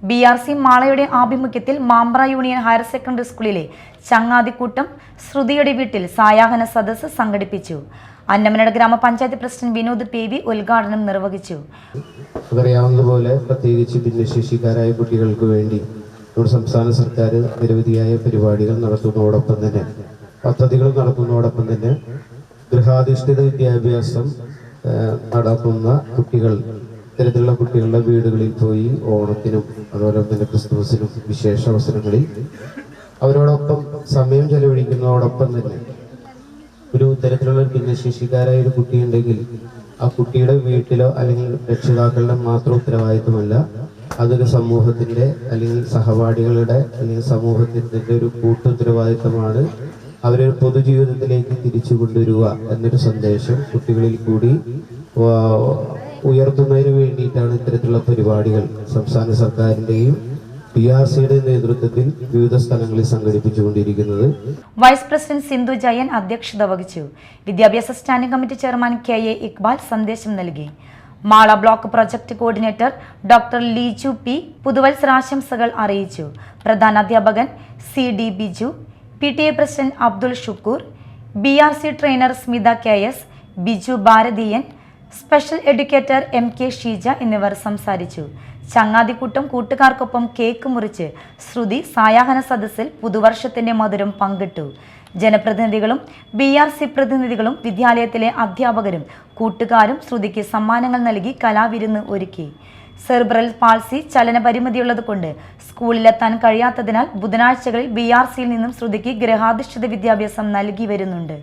BRC മാളയുടെ ആഭിമുഖ്യത്തിൽ Mambra union higher secondary സ്കൂളിലെ ചങ്ങാതിക്കൂട്ടം ശ്രുതിയുടെ വീട്ടിൽ സായാഹ്ന സദസ്സ് സംഘടിപ്പിച്ചു. അന്നമനട ഗ്രാമപഞ്ചായത്ത് പ്രസിഡന്റ് വിനോദ് PV ഉദ്ഘാടനം നിർവഹിച്ചു. അറിയാവുന്നതുപോലെ പ്രത്യേകിച്ച് ഭിന്നശേഷിക്കാരായ കുട്ടികൾക്ക് വേണ്ടി നമ്മുടെ സംസ്ഥാന സർക്കാർ നിരവധിയായ പരിപാടികൾ നടത്തുന്നതോടൊപ്പം തന്നെ പദ്ധതികൾ നടത്തുന്നതോടൊപ്പം തന്നെ ഗൃഹാധിഷ്ഠിത വിദ്യാഭ്യാസം നടത്തുന്ന കുട്ടികൾ ഇത്തരത്തിലുള്ള കുട്ടികളുടെ വീടുകളിൽ പോയി ഓണത്തിനും അതുപോലെ തന്നെ ക്രിസ്തുമസിനും വിശേഷ അവസരങ്ങളിൽ അവരോടൊപ്പം സമയം ചെലവഴിക്കുന്നതോടൊപ്പം തന്നെ ഒരു ഇത്തരത്തിലുള്ള ഭിന്നശേഷിക്കാരായ ഒരു കുട്ടിയുണ്ടെങ്കിൽ ആ കുട്ടിയുടെ വീട്ടിലോ അല്ലെങ്കിൽ രക്ഷിതാക്കളുടെ മാത്രം ഉത്തരവാദിത്വമല്ല, അതൊരു സമൂഹത്തിന്റെ അല്ലെങ്കിൽ സഹപാഠികളുടെ അല്ലെങ്കിൽ സമൂഹത്തിന്റെ ഒരു കൂട്ടുത്തരവാദിത്വമാണ്. അവരെ പൊതുജീവിതത്തിലേക്ക് തിരിച്ചു കൊണ്ടുവരിക എന്നൊരു സന്ദേശം കുട്ടികളിൽ കൂടി ഉയർത്തുന്നതിന് വേണ്ടിയിട്ടാണ് ഇത്തരത്തിലുള്ള പരിപാടികൾ സംസ്ഥാന സർക്കാരിന്റെയും BRCയുടെ നേതൃത്വത്തിൽ വിവിധ സ്ഥലങ്ങളിൽ സംഘടിപ്പിച്ചുകൊണ്ടിരിക്കുന്നത്. വൈസ് പ്രസിഡന്റ് സിന്ധു ജയൻ അധ്യക്ഷത വഹിച്ചു. വിദ്യാഭ്യാസ standing committee chairman KA Iqbal സന്ദേശം നൽകി. Mala block project coordinator doctor Leeju P പുതുവത്സരാശംസകൾ അറിയിച്ചു. പ്രധാനാധ്യാപകൻ CD Biju, PTA president Abdul Shukoor, BRC trainer Smitha KS, Biju Bharatheeyan, special educator MK Sheeja എന്നിവർ സംസാരിച്ചു. ചങ്ങാതിക്കൂട്ടം കൂട്ടുകാർക്കൊപ്പം കേക്ക് മുറിച്ച് ശ്രുതി സായാഹ്ന സദസ്സിൽ പുതുവർഷത്തിന്റെ മധുരം പങ്കിട്ടു. ജനപ്രതിനിധികളും BRC പ്രതിനിധികളും വിദ്യാലയത്തിലെ അധ്യാപകരും കൂട്ടുകാരും ശ്രുതിക്ക് സമ്മാനങ്ങൾ നൽകി കലാവിരുന്ന് ഒരുക്കി. സെറിബ്രൽ പാൾസി ചലന പരിമിതിയുള്ളതുകൊണ്ട് സ്കൂളിലെത്താൻ കഴിയാത്തതിനാൽ ബുധനാഴ്ചകളിൽ BRCയിൽ നിന്നും ശ്രുതിക്ക് ഗൃഹാധിഷ്ഠിത വിദ്യാഭ്യാസം നൽകി വരുന്നുണ്ട്.